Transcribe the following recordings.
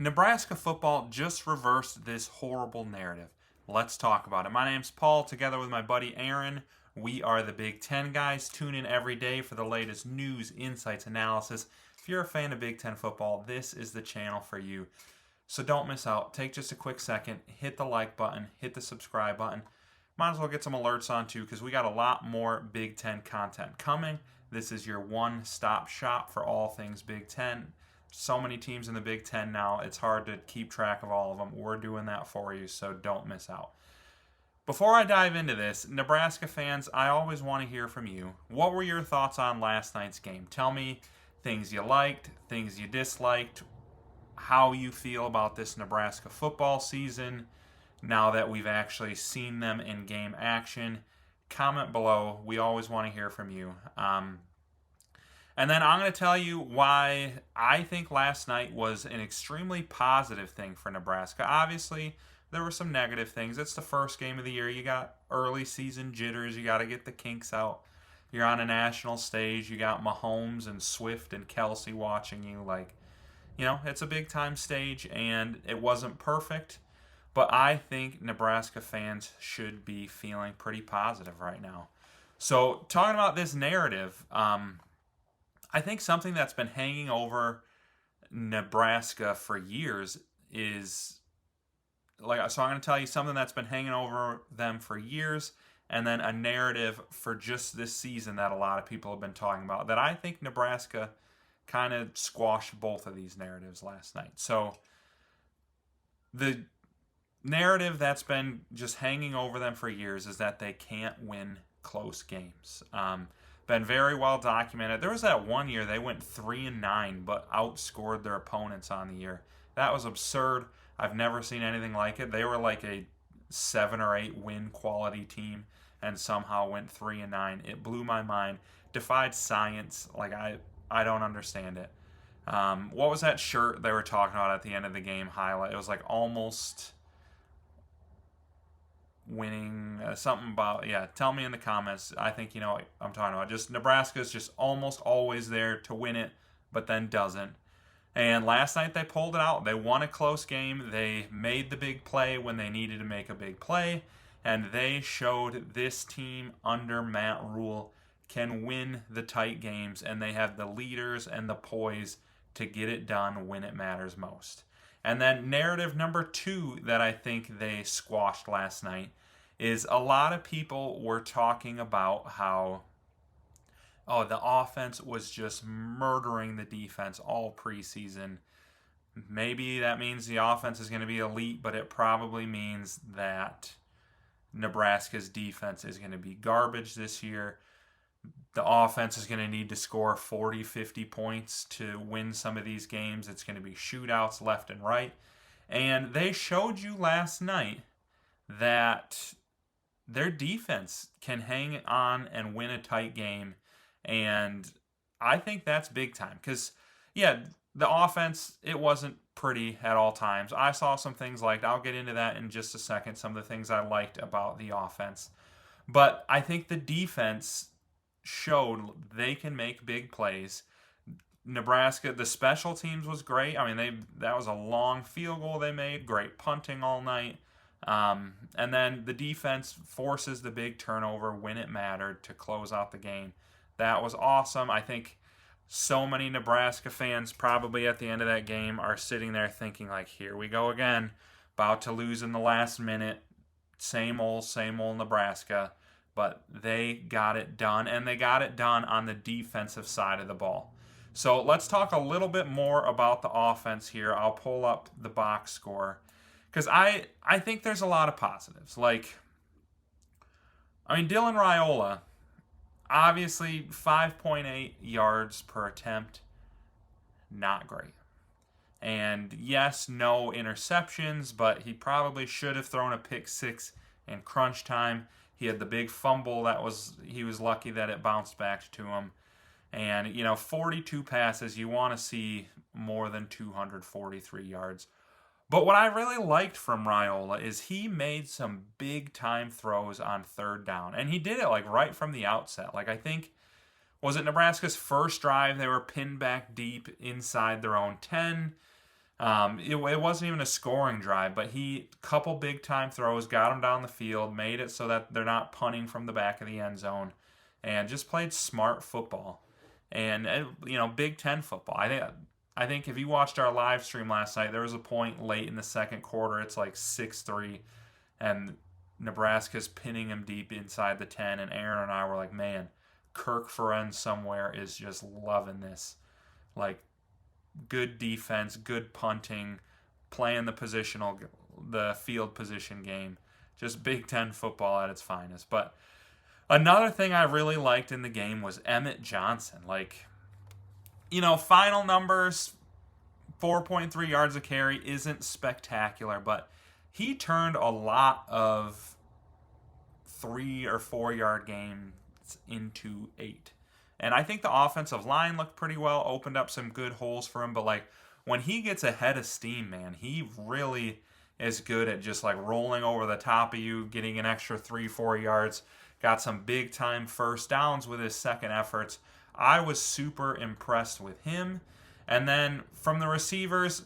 Nebraska football just reversed this horrible narrative. Let's talk about it. My name's Paul, together with my buddy Aaron. We are the Big Ten guys. Tune in every day for the latest news, insights, analysis. If you're a fan of Big Ten football, this is the channel for you. So don't miss out. Take just a quick second, hit the like button, hit the subscribe button. Might as well get some alerts on too, because we got a lot more Big Ten content coming. This is your one-stop shop for all things Big Ten. So many teams in the Big Ten now, it's hard to keep track of all of them. We're doing that for you, so don't miss out. Before I dive into this, Nebraska fans, I always want to hear from you. What were your thoughts on last night's game? Tell me things you liked, things you disliked, how you feel about this Nebraska football season now that we've actually seen them in game action. Comment below. We always want to hear from you. And then I'm going to tell you why I think last night was an extremely positive thing for Nebraska. Obviously, there were some negative things. It's the first game of the year. You got early season jitters. You got to get the kinks out. You're on a national stage. You got Mahomes and Swift and Kelsey watching you. It's a big time stage, and it wasn't perfect. But I think Nebraska fans should be feeling pretty positive right now. So, talking about this narrative, I think something that's been hanging over Nebraska for years is, so I'm going to tell you something that's been hanging over them for years, and then a narrative for just this season that a lot of people have been talking about, that I think Nebraska kind of squashed both of these narratives last night. So, the narrative that's been just hanging over them for years is that they can't win close games. Been very well documented. There was that one year they went 3-9, but outscored their opponents on the year. That was absurd. I've never seen anything like it. They were like a 7 or 8 win quality team and somehow went 3-9. It blew my mind. Defied science. I don't understand it. What was that shirt they were talking about at the end of the game highlight? It was like almost winning, something about, tell me in the comments. I think you know what I'm talking about. Just Nebraska's just almost always there to win it, but then doesn't. And last night they pulled it out. They won a close game. They made the big play when they needed to make a big play, and they showed this team under Matt Rule can win the tight games, and they have the leaders and the poise to get it done when it matters most. And then narrative number 2 that I think they squashed last night is a lot of people were talking about how, the offense was just murdering the defense all preseason. Maybe that means the offense is going to be elite, but it probably means that Nebraska's defense is going to be garbage this year. The offense is going to need to score 40, 50 points to win some of these games. It's going to be shootouts left and right. And they showed you last night that their defense can hang on and win a tight game. And I think that's big time. Because, the offense, it wasn't pretty at all times. I saw some things I'll get into that in just a second, some of the things I liked about the offense. But I think the defense showed they can make big plays. Nebraska, the special teams was great. That was a long field goal they made. Great punting all night. And then the defense forces the big turnover when it mattered to close out the game. That was awesome. I think so many Nebraska fans probably at the end of that game are sitting there thinking here we go again. About to lose in the last minute. Same old Nebraska. But they got it done, and they got it done on the defensive side of the ball. So let's talk a little bit more about the offense here. I'll pull up the box score, because I think there's a lot of positives. Dylan Raiola, obviously 5.8 yards per attempt, not great. And yes, no interceptions, but he probably should have thrown a pick 6 in crunch time. He had the big fumble he was lucky that it bounced back to him. And, 42 passes, you want to see more than 243 yards. But what I really liked from Raiola is he made some big time throws on third down. And he did it right from the outset. I think Was it Nebraska's first drive? They were pinned back deep inside their own 10. It wasn't even a scoring drive, but he couple big time throws, got them down the field, made it so that they're not punting from the back of the end zone, and just played smart football. And Big Ten football. I think if you watched our live stream last night, there was a point late in the second quarter. It's like 6-3, and Nebraska's pinning him deep inside the 10. And Aaron and I were like, man, Kirk Ferentz somewhere is just loving this. Like, good defense, good punting, playing the field position game. Just Big Ten football at its finest. But another thing I really liked in the game was Emmett Johnson. Final numbers, 4.3 yards a carry isn't spectacular, but he turned a lot of 3 or 4 yard games into 8. And I think the offensive line looked pretty well, opened up some good holes for him. But when he gets ahead of steam, man, he really is good at just rolling over the top of you, getting an extra 3-4 yards. Got some big time first downs with his second efforts. I was super impressed with him. And then from the receivers,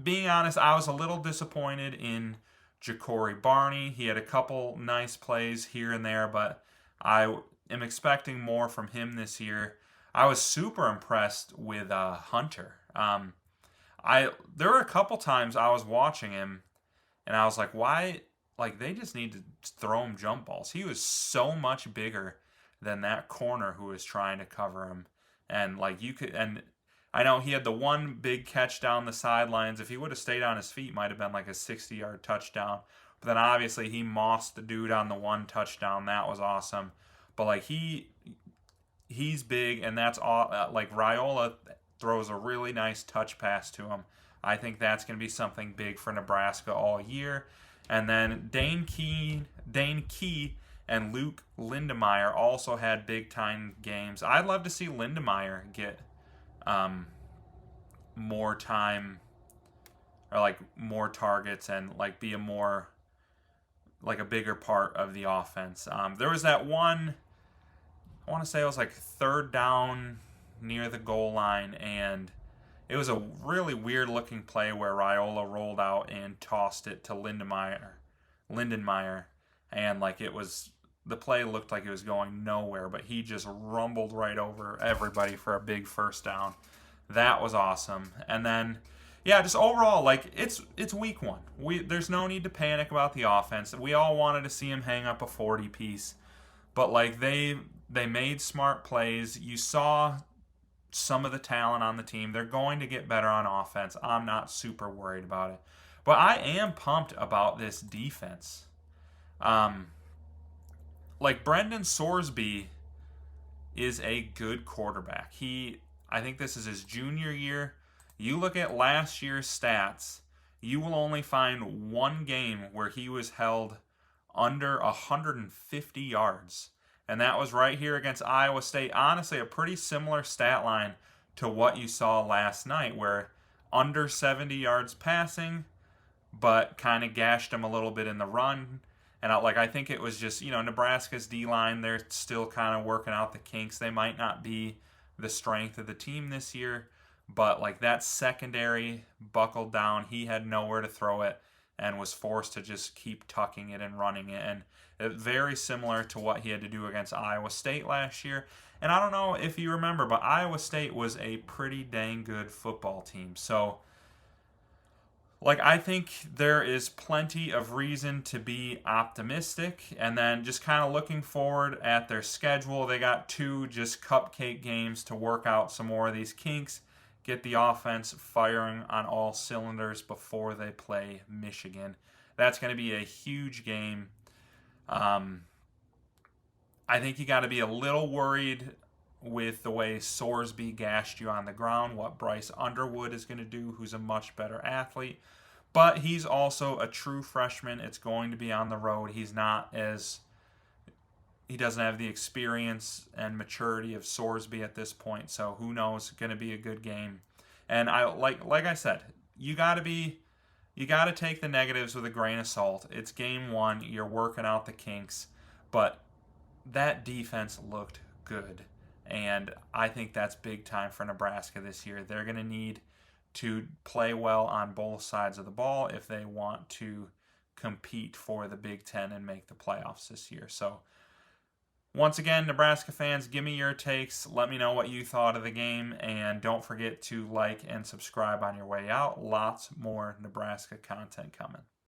being honest, I was a little disappointed in Ja'Cory Barney. He had a couple nice plays here and there, but I am expecting more from him this year. I was super impressed with Hunter. There were a couple times I was watching him, and I was like, why? They just need to throw him jump balls. He was so much bigger than that corner who was trying to cover him, and I know he had the one big catch down the sidelines. If he would have stayed on his feet, might have been like a 60-yard touchdown. But then obviously he mossed the dude on the one touchdown. That was awesome. But he's big, and that's all. Raiola throws a really nice touch pass to him. I think that's going to be something big for Nebraska all year. And then Dane Key and Luke Lindemeyer also had big time games. I'd love to see Lindemeyer get more time, or more targets, and be a more a bigger part of the offense. There was that one, I want to say it was third down near the goal line, and it was a really weird looking play where Raiola rolled out and tossed it to Lindenmeyer, and the play looked like it was going nowhere, but he just rumbled right over everybody for a big first down. That was awesome. And then, yeah, just overall, it's week one. There's no need to panic about the offense. We all wanted to see him hang up a 40 piece, but they made smart plays. You saw some of the talent on the team. They're going to get better on offense. I'm not super worried about it, but I am pumped about this defense. Brendan Sorsby is a good quarterback. I think this is his junior year. You look at last year's stats, you will only find one game where he was held under 150 yards. And that was right here against Iowa State. Honestly, a pretty similar stat line to what you saw last night, where under 70 yards passing, but kind of gashed him a little bit in the run. And I think it was just, Nebraska's D-line, they're still kind of working out the kinks. They might not be the strength of the team this year, but that secondary buckled down. He had nowhere to throw it and was forced to just keep tucking it and running it. And very similar to what he had to do against Iowa State last year. And I don't know if you remember, but Iowa State was a pretty dang good football team. So, I think there is plenty of reason to be optimistic. And then just kind of looking forward at their schedule, they got 2 just cupcake games to work out some more of these kinks, get the offense firing on all cylinders before they play Michigan. That's going to be a huge game. I think you got to be a little worried with the way Sorsby gashed you on the ground, what Bryce Underwood is going to do, who's a much better athlete. But he's also a true freshman. It's going to be on the road. He doesn't have the experience and maturity of Sorsby at this point, so who knows? It's going to be a good game. And I like I said, you got to take the negatives with a grain of salt. It's game one. You're working out the kinks, but that defense looked good. And I think that's big time for Nebraska this year. They're going to need to play well on both sides of the ball if they want to compete for the Big Ten and make the playoffs this year. So, once again, Nebraska fans, give me your takes. Let me know what you thought of the game, and don't forget to like and subscribe on your way out. Lots more Nebraska content coming.